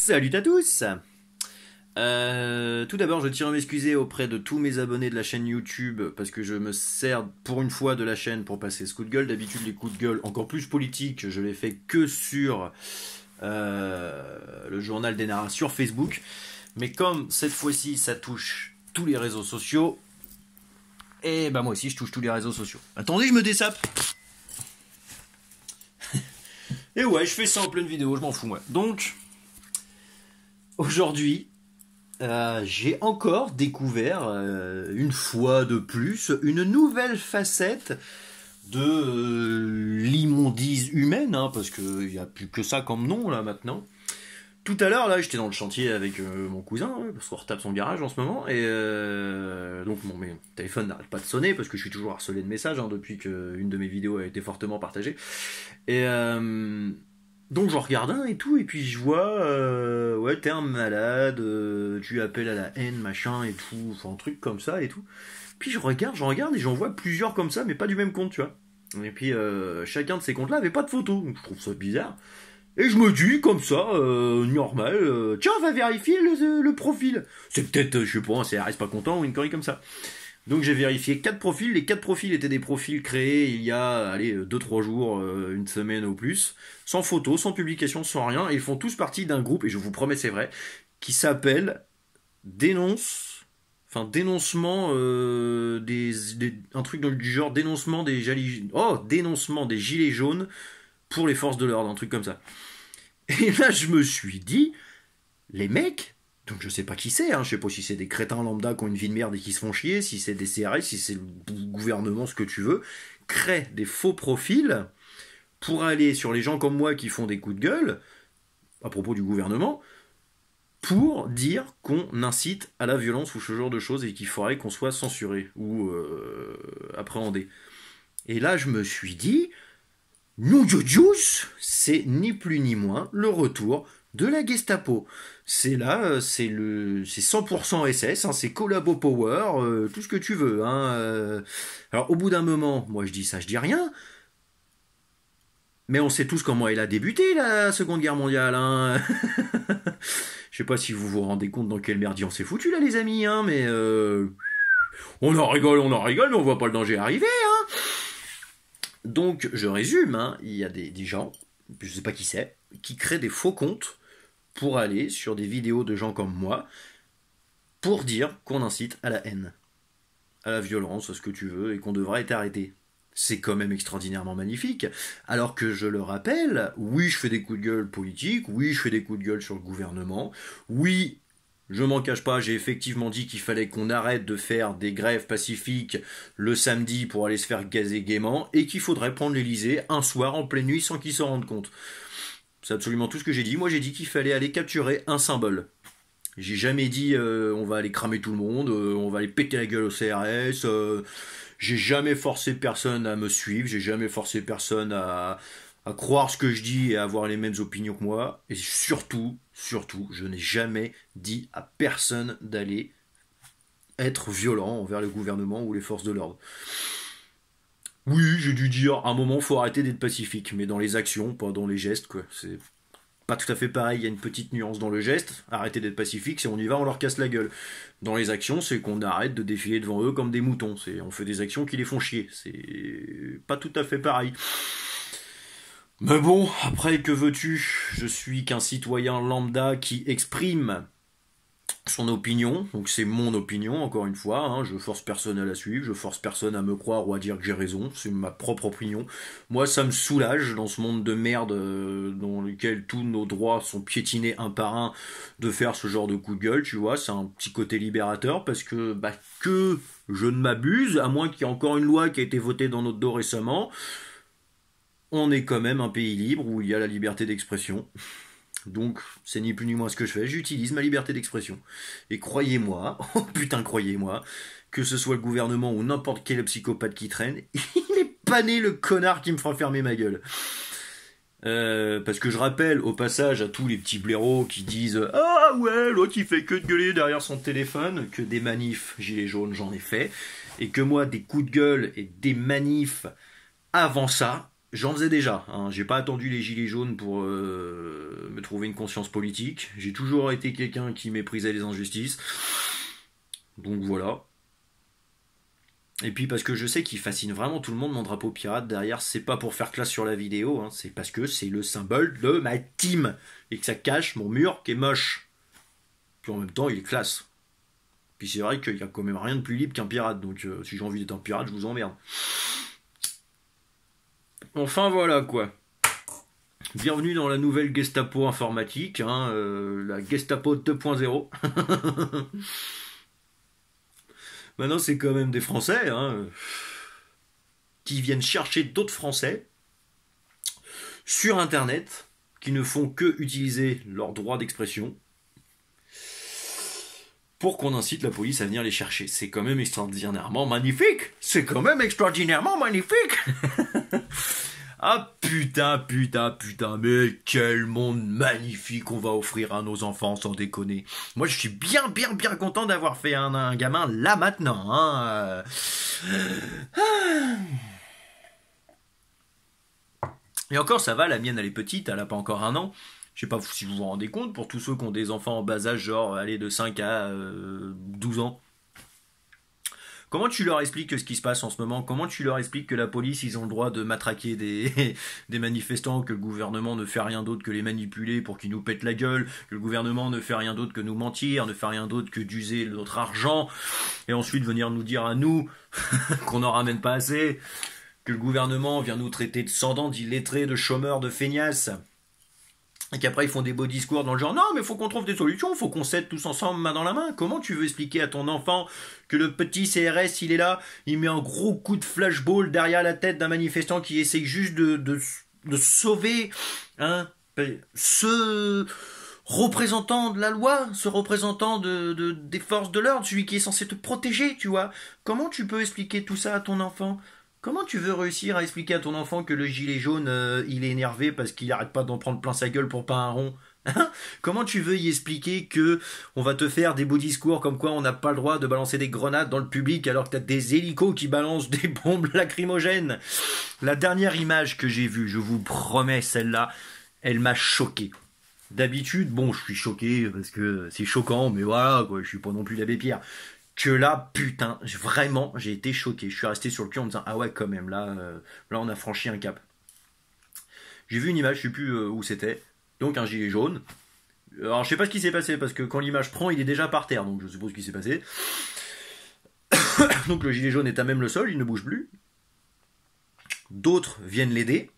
Salut à tous. Tout d'abord, je tiens à m'excuser auprès de tous mes abonnés de la chaîne YouTube parce que je me sers pour une fois de la chaîne pour passer ce coup de gueule. D'habitude, les coups de gueule encore plus politiques, je les fais que sur le journal des narras sur Facebook. Mais comme cette fois-ci, ça touche tous les réseaux sociaux, et bah moi aussi, je touche tous les réseaux sociaux. Attendez, je me dessape. Et ouais, je fais ça en pleine vidéo, je m'en fous moi. Donc, aujourd'hui, j'ai encore découvert, une fois de plus, une nouvelle facette de l'immondice humaine, hein, parce qu'il n'y a plus que ça comme nom là maintenant. Tout à l'heure, là, j'étais dans le chantier avec mon cousin, hein, parce qu'on retape son garage en ce moment, et donc mon téléphone n'arrête pas de sonner, parce que je suis toujours harcelé de messages, hein, depuis qu'une de mes vidéos a été fortement partagée. Et donc je regarde un et tout, et puis je vois, ouais, t'es un malade, tu appelles à la haine, machin, et tout, enfin un truc comme ça, et tout. Puis je regarde, et j'en vois plusieurs comme ça, mais pas du même compte, tu vois. Et puis chacun de ces comptes-là avait pas de photo, donc je trouve ça bizarre. Et je me dis, comme ça, normal, tiens, va vérifier le profil. C'est peut-être, je sais pas, un CRS pas content ou une connerie comme ça. Donc j'ai vérifié 4 profils, les 4 profils étaient des profils créés il y a, allez, 2-3 jours, une semaine ou plus, sans photo, sans publication, sans rien, et ils font tous partie d'un groupe, et je vous promets c'est vrai, qui s'appelle dénoncement un truc du genre dénoncement des gilets jaunes pour les forces de l'ordre, un truc comme ça. Et là je me suis dit, les mecs, donc je sais pas qui c'est, hein, je sais pas si c'est des crétins lambda qui ont une vie de merde et qui se font chier, si c'est des CRS, si c'est le gouvernement, ce que tu veux, créent des faux profils pour aller sur les gens comme moi qui font des coups de gueule, à propos du gouvernement, pour dire qu'on incite à la violence ou ce genre de choses et qu'il faudrait qu'on soit censuré ou appréhendé. Et là je me suis dit, nom de Dieu, c'est ni plus ni moins le retour de la Gestapo. C'est là, c'est 100% SS, hein, c'est collabo power, tout ce que tu veux. Hein, Alors au bout d'un moment, moi je dis ça, je dis rien. Mais on sait tous comment elle a débuté la Seconde Guerre mondiale. Hein. Je sais pas si vous vous rendez compte dans quel merdier on s'est foutu là, les amis. Hein, mais on en rigole, mais on voit pas le danger arriver. Hein. Donc je résume, hein, il y a des gens, je sais pas qui c'est, qui créent des faux comptes pour aller sur des vidéos de gens comme moi, pour dire qu'on incite à la haine, à la violence, à ce que tu veux, et qu'on devrait être arrêté. C'est quand même extraordinairement magnifique. Alors que je le rappelle, oui, je fais des coups de gueule politiques, oui, je fais des coups de gueule sur le gouvernement, oui, je m'en cache pas, j'ai effectivement dit qu'il fallait qu'on arrête de faire des grèves pacifiques le samedi pour aller se faire gazer gaiement, et qu'il faudrait prendre l'Elysée un soir en pleine nuit sans qu'ils s'en rendent compte. C'est absolument tout ce que j'ai dit. Moi, j'ai dit qu'il fallait aller capturer un symbole. J'ai jamais dit on va aller cramer tout le monde, on va aller péter la gueule au CRS. J'ai jamais forcé personne à me suivre, j'ai jamais forcé personne à croire ce que je dis et à avoir les mêmes opinions que moi. Et surtout, je n'ai jamais dit à personne d'aller être violent envers le gouvernement ou les forces de l'ordre. Oui, j'ai dû dire, à un moment, faut arrêter d'être pacifique, mais dans les actions, pas dans les gestes, quoi. C'est pas tout à fait pareil, il y a une petite nuance dans le geste. Arrêter d'être pacifique, c'est on y va, on leur casse la gueule. Dans les actions, c'est qu'on arrête de défiler devant eux comme des moutons. On fait des actions qui les font chier. C'est pas tout à fait pareil. Mais bon, après, que veux-tu? Je suis qu'un citoyen lambda qui exprime son opinion, donc c'est mon opinion, encore une fois, hein, je force personne à la suivre, je force personne à me croire ou à dire que j'ai raison, c'est ma propre opinion. Moi, ça me soulage dans ce monde de merde dans lequel tous nos droits sont piétinés un par un, de faire ce genre de coup de gueule, tu vois, c'est un petit côté libérateur, parce que, que je ne m'abuse, à moins qu'il y ait encore une loi qui a été votée dans notre dos récemment, on est quand même un pays libre où il y a la liberté d'expression. Donc, c'est ni plus ni moins ce que je fais, j'utilise ma liberté d'expression. Et croyez-moi, oh putain croyez-moi, que ce soit le gouvernement ou n'importe quel psychopathe qui traîne, il est pas né le connard qui me fera fermer ma gueule. Parce que je rappelle au passage à tous les petits blaireaux qui disent « Ah ouais, l'autre il fait que de gueuler derrière son téléphone », que des manifs gilets jaunes j'en ai fait, et que moi des coups de gueule et des manifs avant ça, J'en faisais déjà, hein. J'ai pas attendu les gilets jaunes pour me trouver une conscience politique. J'ai toujours été quelqu'un qui méprisait les injustices. Donc voilà. Et puis parce que je sais qu'il fascine vraiment tout le monde mon drapeau pirate derrière, c'est pas pour faire classe sur la vidéo, hein, c'est parce que c'est le symbole de ma team et que ça cache mon mur qui est moche. Puis en même temps il est classe. Puis c'est vrai qu'il y a quand même rien de plus libre qu'un pirate, donc si j'ai envie d'être un pirate je vous emmerde. Enfin voilà quoi. Bienvenue dans la nouvelle Gestapo informatique, hein, la Gestapo 2.0. Maintenant c'est quand même des Français, hein, qui viennent chercher d'autres Français sur Internet, qui ne font que utiliser leur droit d'expression pour qu'on incite la police à venir les chercher. C'est quand même extraordinairement magnifique. C'est quand même extraordinairement magnifique. Ah putain, mais quel monde magnifique on va offrir à nos enfants, sans déconner. Moi je suis bien content d'avoir fait un gamin là maintenant. Hein. Et encore ça va, la mienne elle est petite, elle a pas encore 1 an. Je sais pas si vous vous rendez compte, pour tous ceux qui ont des enfants en bas âge, genre allez, de 5 à 12 ans. Comment tu leur expliques ce qui se passe en ce moment? Comment tu leur expliques que la police, ils ont le droit de matraquer des manifestants, que le gouvernement ne fait rien d'autre que les manipuler pour qu'ils nous pètent la gueule, que le gouvernement ne fait rien d'autre que nous mentir, ne fait rien d'autre que d'user notre argent, et ensuite venir nous dire à nous qu'on n'en ramène pas assez, que le gouvernement vient nous traiter de sans-dents, d'illettrés, de chômeurs, de feignasses, et qu'après ils font des beaux discours dans le genre non mais faut qu'on trouve des solutions, faut qu'on s'aide tous ensemble main dans la main. Comment tu veux expliquer à ton enfant que le petit CRS il est là, il met un gros coup de flashball derrière la tête d'un manifestant qui essaye juste de sauver ce représentant de la loi, ce représentant des forces de l'ordre, celui qui est censé te protéger, tu vois. Comment tu peux expliquer tout ça à ton enfant? Comment tu veux réussir à expliquer à ton enfant que le gilet jaune, il est énervé parce qu'il arrête pas d'en prendre plein sa gueule pour pas un rond? Hein? Comment tu veux y expliquer que on va te faire des beaux discours comme quoi on n'a pas le droit de balancer des grenades dans le public alors que t'as des hélicos qui balancent des bombes lacrymogènes? La dernière image que j'ai vue, je vous promets, celle-là, elle m'a choqué. D'habitude, bon, je suis choqué parce que c'est choquant, mais voilà, quoi, je suis pas non plus l'abbé Pierre. Que là, putain, vraiment, j'ai été choqué. Je suis resté sur le cul en me disant, ah ouais, quand même, là, on a franchi un cap. J'ai vu une image, je sais plus où c'était, donc un gilet jaune. Alors, je sais pas ce qui s'est passé, parce que quand l'image prend, il est déjà par terre, donc je suppose ce qui s'est passé. Donc le gilet jaune est à même le sol, il ne bouge plus. D'autres viennent l'aider.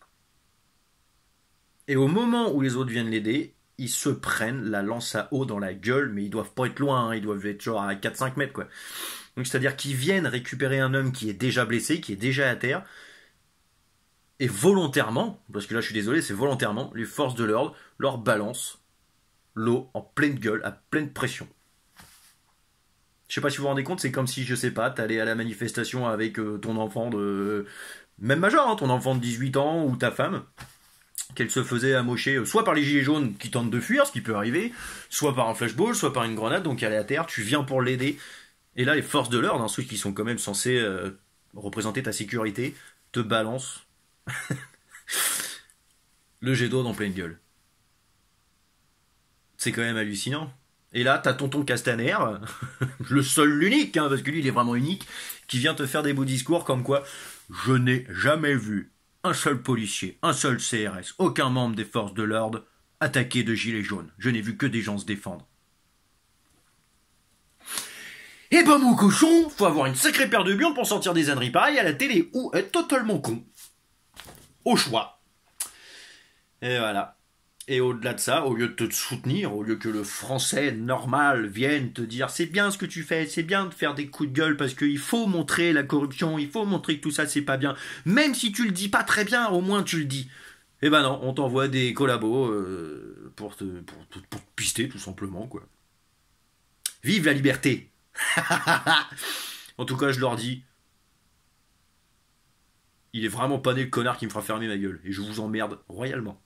Et au moment où les autres viennent l'aider, ils se prennent la lance à eau dans la gueule, mais ils doivent pas être loin, hein, ils doivent être genre à 4-5 mètres, quoi. Donc c'est-à-dire qu'ils viennent récupérer un homme qui est déjà blessé, qui est déjà à terre, et volontairement, parce que là je suis désolé, c'est volontairement, les forces de l'ordre leur balancent l'eau en pleine gueule, à pleine pression. Je sais pas si vous vous rendez compte, c'est comme si, je sais pas, t'allais à la manifestation avec ton enfant de... Même majeur, hein, ton enfant de 18 ans ou ta femme, qu'elle se faisait amocher soit par les gilets jaunes qui tentent de fuir, ce qui peut arriver, soit par un flashball, soit par une grenade, donc elle est à terre, tu viens pour l'aider. Et là, les forces de l'ordre, hein, ceux qui sont quand même censés représenter ta sécurité, te balancent le jet d'eau en pleine gueule. C'est quand même hallucinant. Et là, t'as tonton Castaner, le seul, l'unique, hein, parce que lui, il est vraiment unique, qui vient te faire des beaux discours comme quoi « Je n'ai jamais vu un seul policier, un seul CRS, aucun membre des forces de l'ordre attaqué de gilets jaunes. Je n'ai vu que des gens se défendre. » Eh ben mon cochon, faut avoir une sacrée paire de burnes pour sortir des âneries pareilles à la télé ou être totalement con. Au choix. Et voilà. Et au-delà de ça, au lieu de te soutenir, au lieu que le français normal vienne te dire c'est bien ce que tu fais, c'est bien de faire des coups de gueule parce qu'il faut montrer la corruption, il faut montrer que tout ça c'est pas bien. Même si tu le dis pas très bien, au moins tu le dis. Eh ben non, on t'envoie des collabos pour te pister tout simplement, quoi. Vive la liberté. En tout cas, je leur dis, il est vraiment pas né le connard qui me fera fermer ma gueule. Et je vous emmerde royalement.